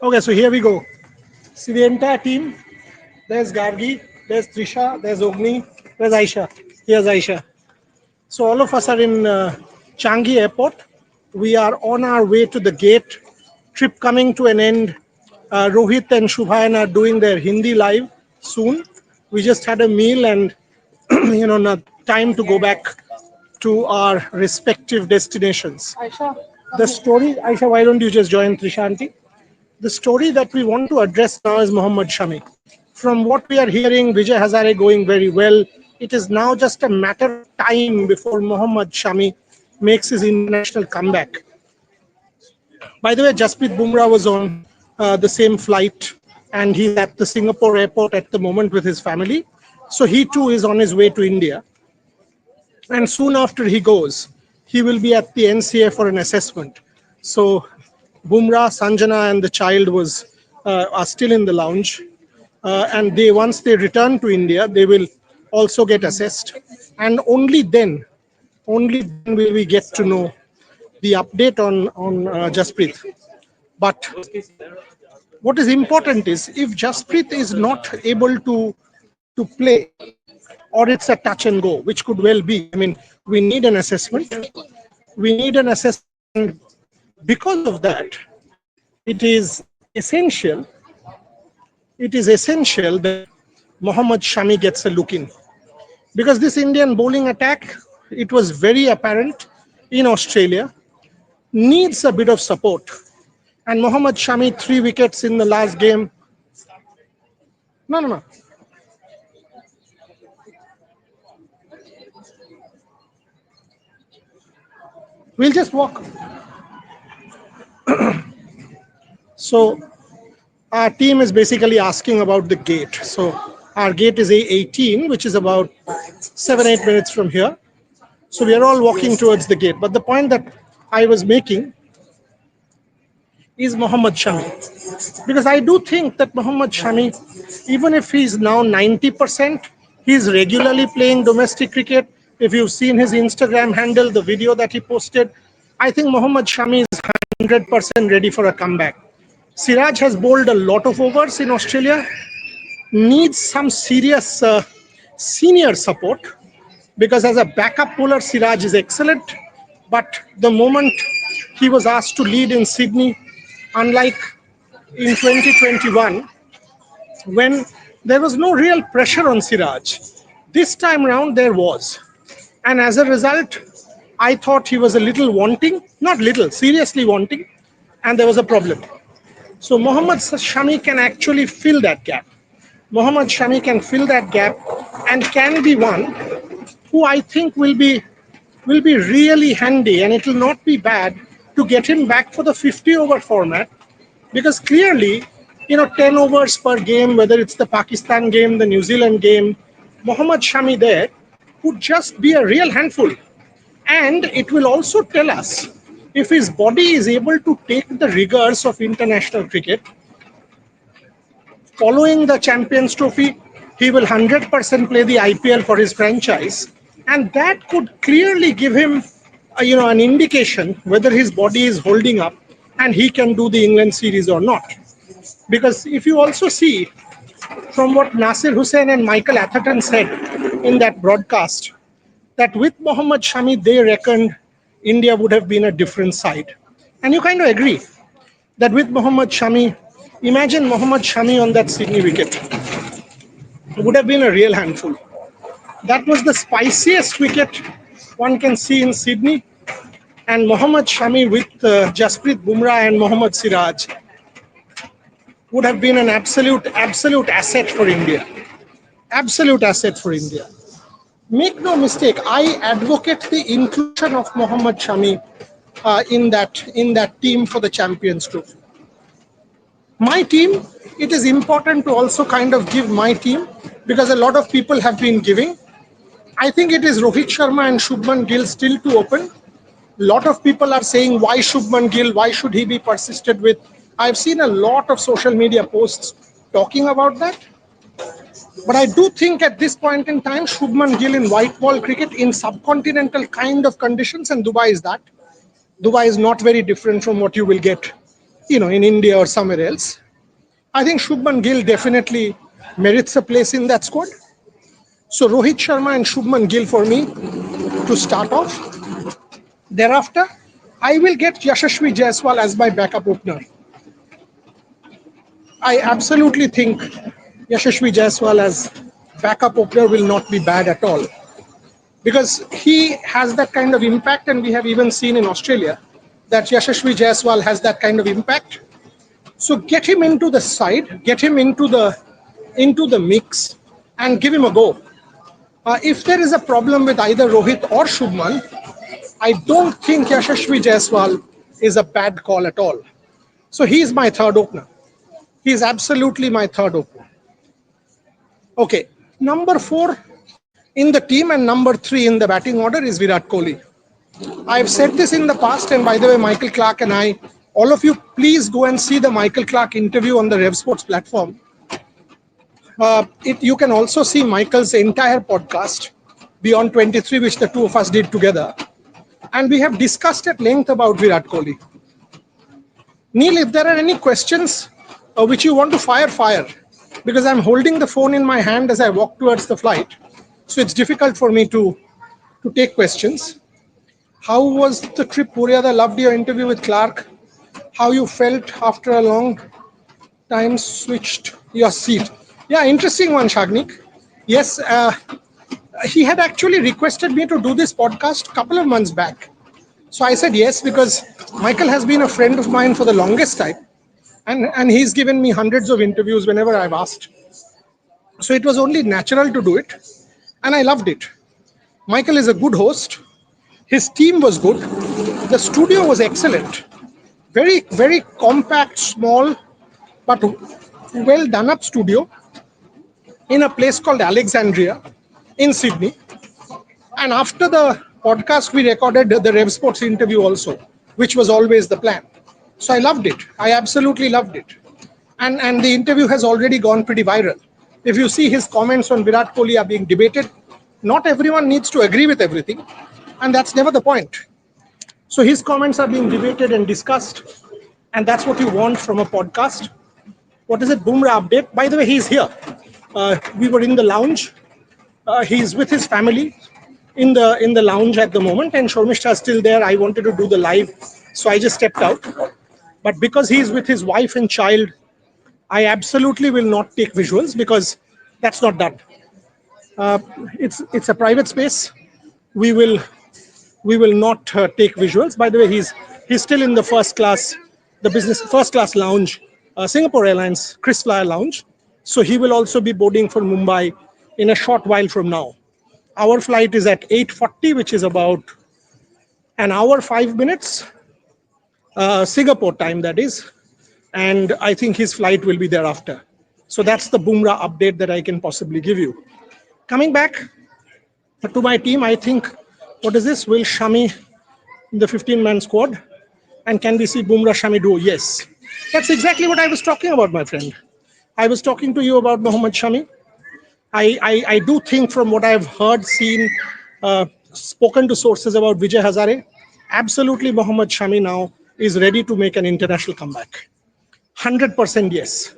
Okay, so here we go. See the entire team. There's Gargi, there's Trisha, there's Ogni, there's Aisha. Here's Aisha. So all of us are in Changi Airport. We are on our way to the gate. Trip coming to an end. Rohit and Shubhayan are doing their Hindi live soon. We just had a meal and not time to go back to our respective destinations. The story, Aisha, why don't you just join Trisha aunty? The story that we want to address now is Mohammad Shami. From what we are hearing, Vijay Hazare going very well. It is now just a matter of time before Mohammad Shami makes his international comeback. By the way, Jasprit Bumrah was on the same flight and he's at the Singapore airport at the moment with his family. So he too is on his way to India. And soon after he goes, he will be at the NCA for an assessment. So Bumrah, Sanjana, and the child are still in the lounge, and once they return to India, they will also get assessed, and only then will we get to know the update on Jasprit. But what is important is if Jasprit is not able to play, or it's a touch and go, which could well be. I mean, we need an assessment. We need an assessment. Because of that, it is essential. It is essential that Mohammad Shami gets a look in, because this Indian bowling attack, it was very apparent in Australia, needs a bit of support. And Mohammad Shami, 3 wickets in the last game. No, no, no. We'll just walk. So our team is basically asking about the gate. So our gate is A18, which is about 7-8 minutes from here. So we are all walking towards the gate. But the point that I was making is Mohammad Shami. Because I do think that Mohammad Shami, even if he's now 90%, he's regularly playing domestic cricket. If you've seen his Instagram handle, the video that he posted, I think Mohammad Shami is 100% ready for a comeback. Siraj has bowled a lot of overs in Australia, needs some serious senior support, because as a backup bowler, Siraj is excellent. But the moment he was asked to lead in Sydney, unlike in 2021, when there was no real pressure on Siraj, this time round there was. And as a result, I thought he was a little wanting, not little, seriously wanting, and there was a problem. So Mohammad Shami can actually fill that gap. Mohammad Shami can fill that gap and can be one who I think will be really handy, and it will not be bad to get him back for the 50 over format, because clearly, 10 overs per game, whether it's the Pakistan game, the New Zealand game, Mohammad Shami there would just be a real handful. And it will also tell us if his body is able to take the rigors of international cricket. Following the Champions Trophy, he will 100% play the IPL for his franchise, and that could clearly give him, an indication whether his body is holding up and he can do the England series or not. Because if you also see from what Nasir Hussain and Michael Atherton said in that broadcast, that with Mohammad Shami, they reckoned India would have been a different side. And you kind of agree that with Mohammad Shami, imagine Mohammad Shami on that Sydney wicket. It would have been a real handful. That was the spiciest wicket one can see in Sydney. And Mohammad Shami with Jasprit Bumrah and Mohammad Siraj would have been an absolute asset for India. Absolute asset for India. Make no mistake, I advocate the inclusion of Mohammad Shami in that team for the Champions Trophy. My team, it is important to also kind of give my team, because a lot of people have been giving. I think it is Rohit Sharma and Shubman Gill still to open. A lot of people are saying, why Shubman Gill? Why should he be persisted with? I've seen a lot of social media posts talking about that. But I do think at this point in time, Shubman Gill in white ball cricket in subcontinental kind of conditions, and Dubai is that. Dubai is not very different from what you will get in India or somewhere else. I think Shubman Gill definitely merits a place in that squad. So Rohit Sharma and Shubman Gill for me to start off. Thereafter, I will get Yashasvi Jaiswal as my backup opener. I absolutely think Yashasvi Jaiswal as backup opener will not be bad at all because he has that kind of impact, and we have even seen in Australia that Yashasvi Jaiswal has that kind of impact. So get him into the side, get him into the mix, and give him a go. If there is a problem with either Rohit or Shubman, I don't think Yashasvi Jaiswal is a bad call at all. So he is my third opener. He is absolutely my third opener. Okay, number four in the team and number three in the batting order is Virat Kohli. I've said this in the past, and by the way, Michael Clark and I, all of you, please go and see the Michael Clark interview on the Rev Sports platform. You can also see Michael's entire podcast, Beyond 23, which the two of us did together. And we have discussed at length about Virat Kohli. Neil, if there are any questions which you want to fire, fire. Because I'm holding the phone in my hand as I walk towards the flight. So it's difficult for me to take questions. How was the trip, Puriada? Loved your interview with Clark. How you felt after a long time switched your seat? Yeah, interesting one, Shagnik. Yes, he had actually requested me to do this podcast a couple of months back. So I said yes because Michael has been a friend of mine for the longest time, and he's given me hundreds of interviews whenever I've asked. So it was only natural to do it, and I loved it. Michael is a good host. His team was good. The studio was excellent. Very, very compact, small, but well done up studio in a place called Alexandria in Sydney. And after the podcast, we recorded the Rev Sports interview also, which was always the plan. So I loved it. I absolutely loved it. And the interview has already gone pretty viral. If you see his comments on Virat Kohli are being debated, not everyone needs to agree with everything, and that's never the point. So his comments are being debated and discussed, and that's what you want from a podcast. What is it? Bumrah update. By the way, he's here. We were in the lounge. He's with his family in the lounge at the moment, and Shormishta is still there. I wanted to do the live, so I just stepped out. But because he's with his wife and child, I absolutely will not take visuals because that's not done. Uh, it's a private space. We will we will not take visuals. By the way, he's still in the first class, the business first class lounge, Singapore Airlines KrisFlyer lounge. So he will also be boarding for Mumbai in a short while from now. Our flight is at 8:40, which is about an hour 5 minutes, Singapore time that is, and I think his flight will be thereafter. So that's the Bumrah update that I can possibly give you. Coming back to my team, I think what is this? Will Shami in the 15-man squad? And can we see Bumrah Shami duo? Yes. That's exactly what I was talking about, my friend. I was talking to you about Mohammad Shami. I do think from what I've heard, seen, spoken to sources about Vijay Hazare, absolutely Mohammad Shami now is ready to make an international comeback. 100% yes.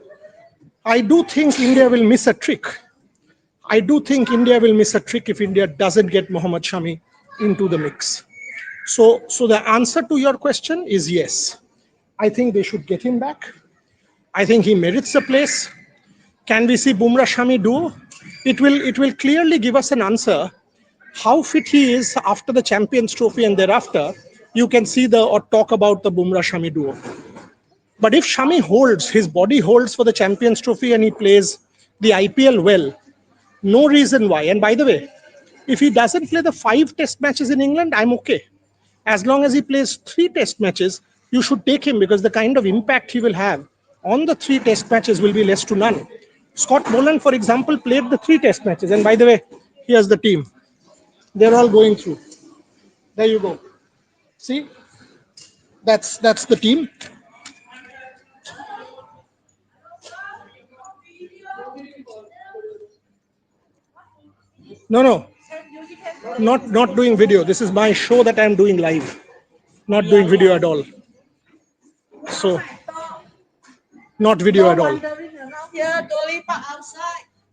I do think India will miss a trick. I do think India will miss a trick if India doesn't get Mohammad Shami into the mix. So the answer to your question is yes. I think they should get him back. I think he merits a place. Can we see Bumrah Shami duo? It will clearly give us an answer how fit he is after the Champions Trophy, and thereafter you can see the or talk about the Bumrah Shami duo. But if Shami holds, his body holds for the Champions Trophy and he plays the IPL well, no reason why. And by the way, if he doesn't play the 5 test matches in England, I'm okay. As long as he plays 3 test matches, you should take him because the kind of impact he will have on the 3 test matches will be less to none. Scott Boland, for example, played the 3 test matches. And by the way, here's the team. They're all going through. There you go. See, that's the team. No, no, not doing video. This is my show that I'm doing live. Not doing video at all. So Not video at all.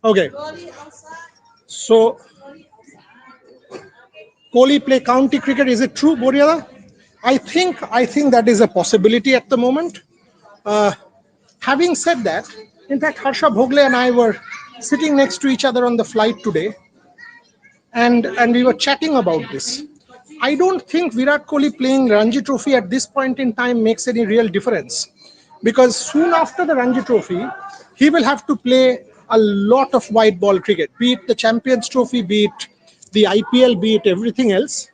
Okay. So Kohli play county cricket. Is it true, Boriala? I think that is a possibility at the moment. Uh, Having said that, in fact, Harsha Bhogle and I were sitting next to each other on the flight today, and we were chatting about this. I don't think Virat Kohli playing Ranji Trophy at this point in time makes any real difference, because soon after the Ranji Trophy, he will have to play a lot of white ball cricket, be it the Champions Trophy, be it the IPL, be it everything else.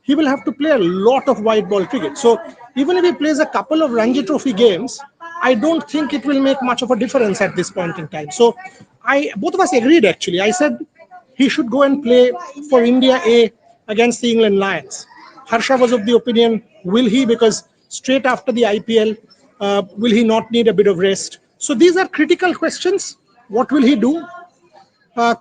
He will have to play a lot of white ball cricket. So even if he plays a couple of Ranji Trophy games, I don't think it will make much of a difference at this point in time. So I both of us agreed actually. I said he should go and play for India A against the England Lions. Harsha was of the opinion, will he? Because straight after the IPL, will he not need a bit of rest? So these are critical questions. What will he do?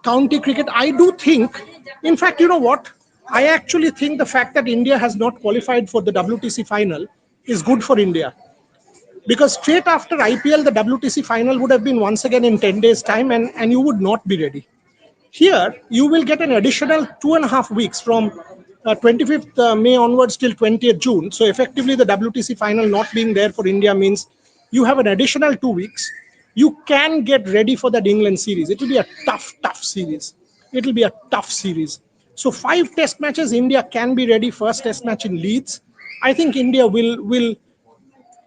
County cricket, I do think, in fact, you know what? I actually think the fact that India has not qualified for the WTC final is good for India, because straight after IPL, the WTC final would have been once again in 10 days' time, and you would not be ready. Here, you will get an additional 2.5 weeks from 25th May onwards till 20th June. So, effectively, the WTC final not being there for India means you have an additional 2 weeks. You can get ready for that England series. It will be a tough series. It will be a tough series. So, 5 test matches, India can be ready. First test match in Leeds. I think India will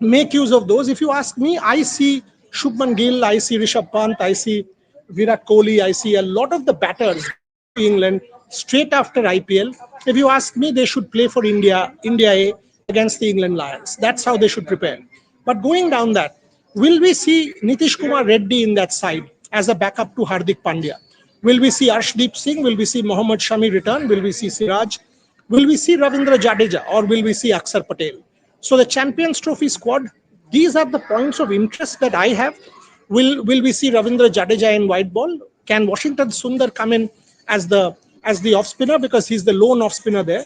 make use of those. If you ask me, I see Shubman Gill, I see Rishabh Pant, I see Virat Kohli, I see a lot of the batters going to England straight after IPL. If you ask me, they should play for India A against the England Lions. That's how they should prepare. But going down that, will we see Nitish Kumar Reddy in that side as a backup to Hardik Pandya? Will we see Arshdeep Singh? Will we see Mohammad Shami return? Will we see Siraj? Will we see Ravindra Jadeja, or will we see Akshar Patel? So the Champions Trophy squad, these are the points of interest that I have. Will we see Ravindra Jadeja in white ball? Can Washington Sundar come in as the off spinner, because he's the lone off spinner there?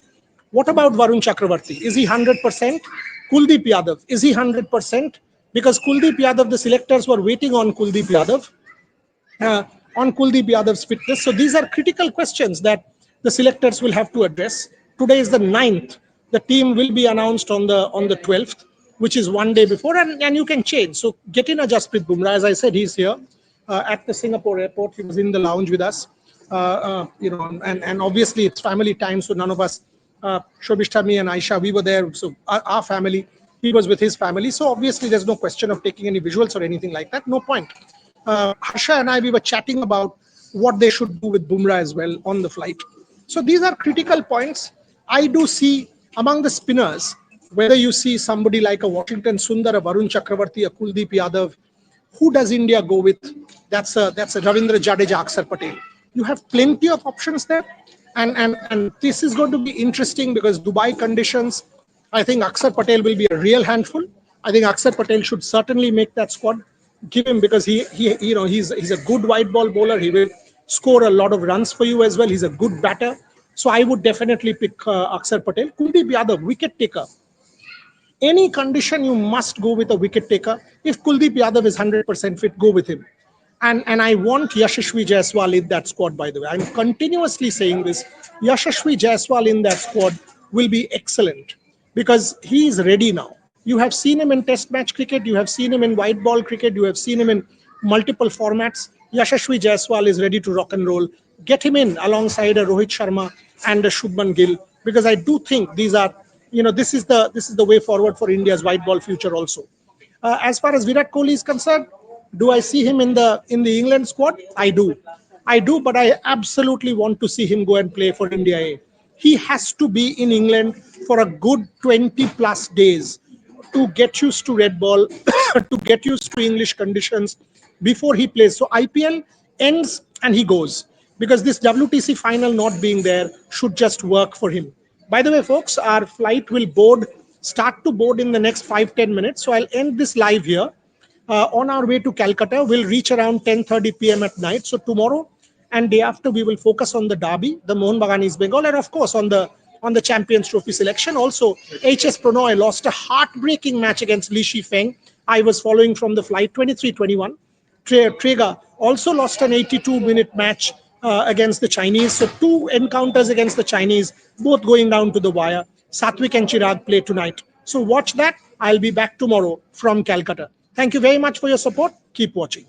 What about Varun Chakravarti? Is he 100%? Kuldeep Yadav, is he 100%? Because Kuldeep Yadav, the selectors were waiting uh, on Kuldeep Yadav's fitness. So these are critical questions that the selectors will have to address. Today is the 9th. The team will be announced on the 12th, which is one day before, and you can change. So get in a Jasprit Bumrah. As I said, he's here at the Singapore airport. He was in the lounge with us. And obviously it's family time, so none of us, Shobishta, me and Aisha, we were there. So our family, he was with his family. So obviously there's no question of taking any visuals or anything like that. No point. Harsha and I, we were chatting about what they should do with Bumrah as well on the flight. So these are critical points. I do see among the spinners, whether you see somebody like a Washington Sundar, a Varun Chakravarti, a Kuldeep Yadav, who does India go with? That's a Ravindra Jadeja, Akshar Patel. You have plenty of options there, and this is going to be interesting because Dubai conditions. I think Akshar Patel will be a real handful. I think Akshar Patel should certainly make that squad. Give him, because he he's a good white ball bowler. He will score a lot of runs for you as well. He's a good batter. So I would definitely pick Akshar Patel. Kuldeep Yadav, wicket taker. Any condition, you must go with a wicket taker. If Kuldeep Yadav is 100% fit, go with him. And I want Yashasvi Jaiswal in that squad, by the way. I'm continuously saying this. Yashasvi Jaiswal in that squad will be excellent, because he is ready now. You have seen him in test match cricket, you have seen him in white ball cricket, you have seen him in multiple formats. Yashasvi Jaiswal is ready to rock and roll. Get him in alongside a Rohit Sharma and a Shubman Gill, because I do think these are, this is the way forward for India's white ball future also. As far as Virat Kohli is concerned, do I see him in the England squad? I do, but I absolutely want to see him go and play for India A. He has to be in England for a good 20 plus days to get used to red ball, to get used to English conditions before he plays. So IPL ends and he goes, because this WTC final not being there should just work for him. By the way, folks, our flight will start to board in the next 5-10 minutes. So I'll end this live here. On our way to Calcutta, we'll reach around 10:30 p.m. at night. So tomorrow and day after, we will focus on the derby, the Mohun Bagan East Bengal, and of course on the Champions Trophy selection. Also, HS Pranoy lost a heartbreaking match against Li Shifeng I was following from the flight 23-21. Traeger also lost an 82-minute match against the Chinese. So two encounters against the Chinese, both going down to the wire. Satwik and Chirag play tonight. So watch that. I'll be back tomorrow from Calcutta. Thank you very much for your support. Keep watching.